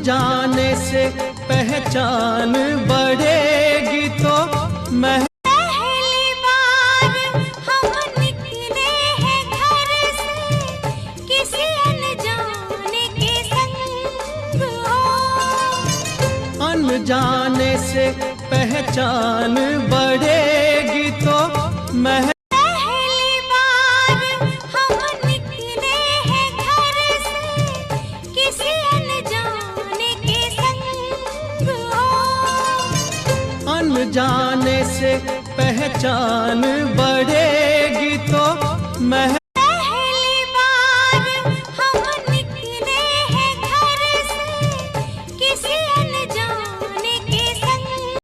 अनजाने से पहचान बढ़ेगी तो पहली बार हम निकले हैं घर से, किसी अनजाने के संग हो। अनजाने से पहचान बढ़ेगी तो पहली बार हम निकले हैं घर से, किसी अनजाने के संग हो। अनजाने से पहचान बढ़ेगी तो